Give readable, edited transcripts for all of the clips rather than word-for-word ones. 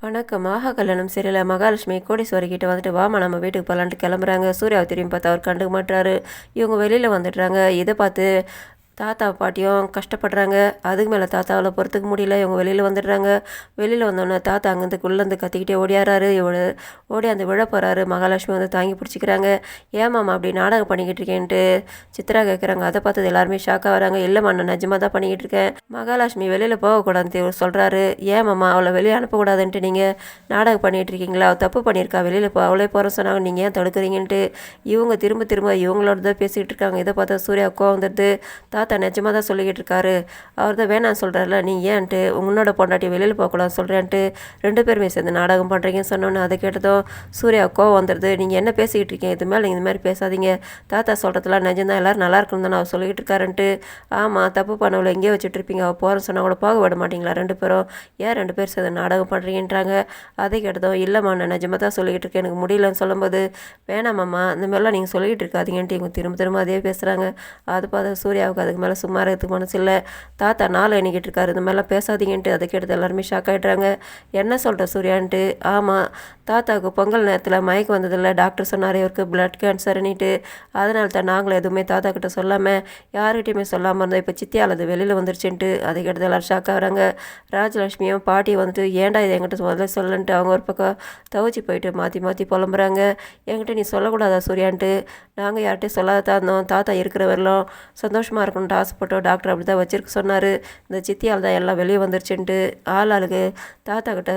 வணக்கம். கல்யாணம் சரியில்ல. மகாலட்சுமி கோடீஸ்வரி கிட்ட வந்துட்டு வாமா நம்ம வீட்டுக்கு போகலான்ட்டு கிளம்புறாங்க. சூர்யாவை திரும்பி பார்த்தா அவர் கண்டுக்க மாட்டாரு. இவங்க வெளியில் வந்துடுறாங்க. இதை பார்த்து தாத்தா பாட்டியும் கஷ்டப்படுறாங்க. அதுக்கு மேலே தாத்தாவில் பொறுத்துக்க முடியல. இவங்க வெளியில் வந்துடுறாங்க. வெளியில் வந்தோடனே தாத்தா அங்கேருந்து உள்ளேருந்து கத்திக்கிட்டே ஓடியாராரு. ஓடியாந்து விழ போகிறாரு. மகாலட்சுமி வந்து தாங்கி பிடிச்சிக்கிறாங்க. ஏமாம்மா அப்படி நாடகம் பண்ணிக்கிட்டு இருக்கேன்ட்டு சித்ரா கேட்குறாங்க. அதை பார்த்தது எல்லாருமே ஷாக்காக வராங்க. இல்லைம்மா நான் நிஜமாக தான் பண்ணிக்கிட்டு இருக்கேன். மகாலட்சுமி வெளியில் போகக்கூடாதுன்னு இவர் சொல்கிறாரு. ஏமாம்மா அவளை வெளியே அனுப்பக்கூடாதுன்ட்டு நீங்கள் நாடகம் பண்ணிகிட்டு இருக்கீங்களா? அவள் தப்பு பண்ணியிருக்கா. வெளியில் அவளே போகிறேன்னு சொன்னாங்க. நீங்கள் ஏன் தடுக்கிறீங்கன்ட்டு இவங்க திரும்ப திரும்ப இவங்களோட தான் பேசிகிட்டு இருக்காங்க. இதை பார்த்தா சூர்யா கோவம் வந்துடுது. தாத்தா நிஜமாக தான் சொல்லிக்கிட்டு இருக்காரு. அவர் தான் வேணான்னு சொல்கிறாருல, நீ ஏன்ட்டு உன்னோட பொண்டாட்டி வெளியில் போகக்கூடாதுன்னு சொல்கிறேன்ட்டு 2 பேருமே சேர்ந்து நாடகம் பண்ணுறீங்கன்னு சொன்னோன்னு அதை கேட்டதும் சூர்யா கோவம் வந்துடுது. நீங்கள் என்ன பேசிக்கிட்டு இருக்கீங்க? இது மேலே நீங்கள் இந்த மாதிரி பேசாதீங்க. தாத்தா சொல்கிறதுலாம் நிஜம்தான். எல்லோரும் நல்லா இருக்கணும் தான் அவர் சொல்லிக்கிட்டு இருக்காருன்ட்டு. ஆமாம் தப்பு பண்ணவளை எங்கேயோ வச்சுட்டு இருப்பீங்க. அவள் போகிறேன்னு சொன்னால் கூட போக விட மாட்டீங்களா 2 பேரும்? ஏன் 2 பேர் சேர்ந்து நாடகம் பண்ணுறீங்கன்றாங்க. அதை கேட்டதும் இல்லைம்மா நான் நிஜமாக தான் சொல்லிக்கிட்டு இருக்கேன், எனக்கு முடியலன்னு சொல்லும்போது வேணாமாம்மா இந்த மாதிரிலாம் நீங்கள் சொல்லிக்கிட்டு இருக்காதீங்கன்ட்டு இவங்க திரும்ப திரும்ப அதே பேசுகிறாங்க. அது பார்த்து சூர்யாவுக்கு அதுக்கு மேலே சும்மா இருக்கிறதுக்கு மனசு இல்லை. தாத்தா நாள் எண்ணிக்கிட்டு இருக்காரு. இந்த மாதிரிலாம் பேசாதீங்கன்ட்டு அதை கேட்டது எல்லாருமே ஷாக் ஆகிடுறாங்க. என்ன சொல்கிற சூர்யான்ட்டு. ஆமாம் தாத்தாவுக்கு பொங்கல் நேரத்தில் மயக்கம் வந்ததில்லை, டாக்டர் சொன்னார் இவருக்கு பிளட் கேன்சர்னிட்டு. அதனால தான் நாங்களும் எதுவுமே தாத்தா கிட்ட சொல்லாமல் யார்கிட்டையுமே சொல்லாமல் இருந்தோம். இப்போ சித்தியால் அது வெளியில் வந்துருச்சுன்ட்டு அதை கேட்டது எல்லோரும் ஷாக் ஆகிறாங்க. ராஜலட்சுமியும் பாட்டியும் வந்துட்டு ஏன்டா இதை என்கிட்ட முதல்ல சொல்லன்ட்டு அவங்க ஒரு பக்கம் தவிச்சு போயிட்டு மாற்றி மாற்றி புலம்புறாங்க. என்கிட்ட நீ சொல்லக்கூடாதா சூர்யான்ட்டு. நாங்கள் யார்கிட்டையும் சொல்லாதான் இருந்தோம். தாத்தா இருக்கிற வரலும் சந்தோஷமாக இருக்கணும்ட்டு ஆசைப்பட்டோம். டாக்டர் அப்படி தான் வச்சிருக்க சொன்னார். இந்த சித்தியால் தான் எல்லாம் வெளியே வந்துருச்சுன்ட்டு ஆளுக்கு தாத்தா கிட்ட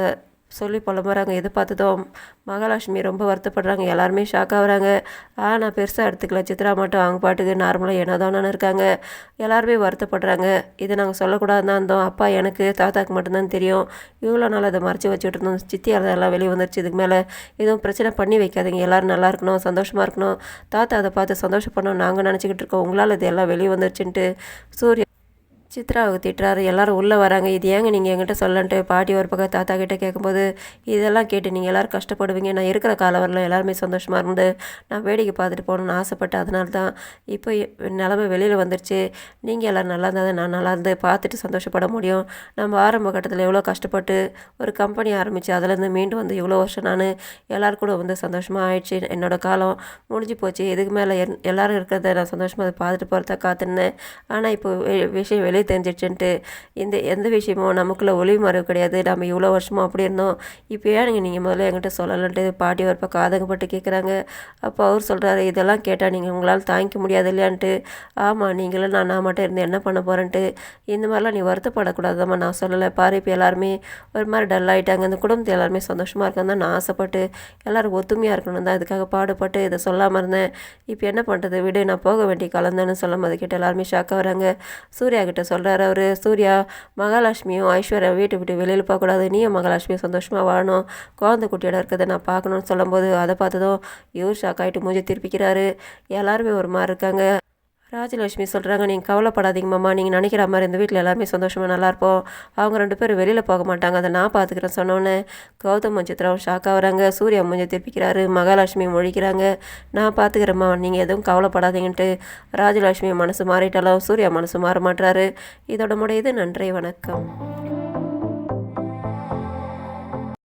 சொல்லி புலம்புறாங்க. எது பார்த்ததும் மகாலட்சுமி ரொம்ப வருத்தப்படுறாங்க. எல்லாருமே ஷாக் ஆகுறாங்க. நான் பெருசாக எடுத்துக்கல. சித்ரா மட்டும் அவங்க பாட்டுக்கு நார்மலாக என்னதானு இருக்காங்க. எல்லாருமே வருத்தப்படுறாங்க. இதை நாங்கள் சொல்லக்கூடாதுன்னு தான் இருந்தோம். அப்பா எனக்கு தாத்தாக்கு மட்டும்தான் தெரியும். இவ்வளோ நாள் அதை மறைச்சி வச்சுட்டு இருந்தோம். சித்தியால் எல்லாம் வெளியே வந்துருச்சு. இதுக்கு மேலே எதுவும் பிரச்சனை பண்ணி வைக்காதீங்க. எல்லோரும் நல்லா இருக்கணும், சந்தோஷமாக இருக்கணும். தாத்தா அதை பார்த்து சந்தோஷப்படணும் நாங்கள் நினச்சிக்கிட்டு இருக்கோம். உங்களால் இது எல்லாம் வெளியே வந்துருச்சுன்ட்டு சூர்யா சித்ராவுக்கு திட்டுறாரு. எல்லாரும் உள்ளே வராங்க. இது ஏங்க நீங்கள் என்கிட்ட சொல்லன்ட்டு பாட்டி ஒரு பக்கம் தாத்தா கிட்டே கேட்கும்போது இதெல்லாம் கேட்டு நீங்கள் எல்லோரும் கஷ்டப்படுவீங்க. நான் இருக்கிற காலம் வரல எல்லாருமே சந்தோஷமாக இருந்து நான் வேடிக்கை பார்த்துட்டு போகணுன்னு ஆசைப்பட்டேன். அதனால தான் இப்போ நிலமை வெளியில் வந்துருச்சு. நீங்கள் எல்லோரும் நல்லா இருந்தால் தான் நான் நல்லா இருந்து பார்த்துட்டு சந்தோஷப்பட முடியும். நம்ம ஆரம்ப கட்டத்தில் எவ்வளோ கஷ்டப்பட்டு ஒரு கம்பெனி ஆரம்பித்து அதுலேருந்து மீண்டும் வந்து இவ்வளோ வருஷம் நான் எல்லோரும் கூட வந்து சந்தோஷமாக ஆயிடுச்சு. என்னோடய காலம் முடிஞ்சு போச்சு. இதுக்கு மேலே எல்லோரும் இருக்கிறத நான் சந்தோஷமாக அதை பார்த்துட்டு போகிறத காத்துருந்தேன். ஆனால் இப்போ விஷயம் வெளியே தெரிஞ்சிடுச்சுன்ட்டு எந்த விஷயமும் நமக்குள்ளே ஒளிவு மறைவு கிடையாது. நம்ம இவ்வளோ வருஷமும் அப்படி இருந்தோம். இப்போ ஏனுங்க நீங்கள் முதல்ல என்கிட்ட சொல்லலன்ட்டு பாட்டி ஒரு பக்கம் ஆதங்கப்பட்டு கேட்குறாங்க. அப்போ அவர் சொல்கிறாரு, இதெல்லாம் கேட்டால் நீங்கள் உங்களால் தாங்கிக்க முடியாது இல்லையான்ட்டு. ஆமாம் நீங்களும் நான் மட்டும் இருந்து என்ன பண்ண போகிறேன்ட்டு. இந்த மாதிரிலாம் நீ வருத்தப்படக்கூடாதாம்மா, நான் சொல்லலை பாரு. இப்போ எல்லாருமே ஒரு மாதிரி டல் ஆகிட்டாங்க. அந்த குடும்பத்தை எல்லாருமே சந்தோஷமாக இருக்காங்க தான் நான் ஆசைப்பட்டு எல்லோரும் ஒத்துமையாக இருக்கணும் தான் இதுக்காக பாடுபட்டு இதை சொல்லாமல் இருந்தேன். இப்போ என்ன பண்ணுறது, விடு நான் போக வேண்டிய கலந்தேன்னு சொல்லும் அது கிட்ட எல்லாருமே ஷாக்காக வராங்க. சூர்யா கிட்ட சொல்கிறாரு அவர். சூர்யா மகாலட்சுமியும் ஐஸ்வர்யா வீட்டை விட்டு வெளியில் போகக்கூடாது, நீயும் மகாலட்சுமியும் சந்தோஷமாக வாழணும், குழந்தை குட்டியோட இருக்கிறத நான் பார்க்கணுன்னு சொல்லும்போது அதை பார்த்ததும் இவர் ஷாக் ஆகிட்டு மூஞ்சி திருப்பிக்கிறாரு. எல்லாருமே ஒரு மாதிரி இருக்காங்க. ராஜலட்சுமி சொல்கிறாங்க, நீங்கள் கவலைப்படாதீங்க மாமா, நீங்கள் நினைக்கிற மாதிரி இந்த வீட்டில் எல்லாருமே சந்தோஷமாக நல்லாயிருப்போம். அவங்க 2 பேரும் வெளியில் போக மாட்டாங்க, அதை நான் பார்த்துக்கிறேன் சொன்னோன்னே கௌதம் சித்ராவும் ஷாக் ஆகுறாங்க. சூர்யா மூஞ்சி திருப்பிக்கிறாரு. மகாலட்சுமி முழிக்கிறாங்க. நான் பார்த்துக்கிறேம்மா, நீங்கள் எதுவும் கவலைப்படாதீங்கன்ட்டு ராஜலட்சுமி மனசு மாறிட்டாலும் சூர்யா மனசு மாற மாட்டுறாரு. இதோட முடியுது. நன்றி, வணக்கம்.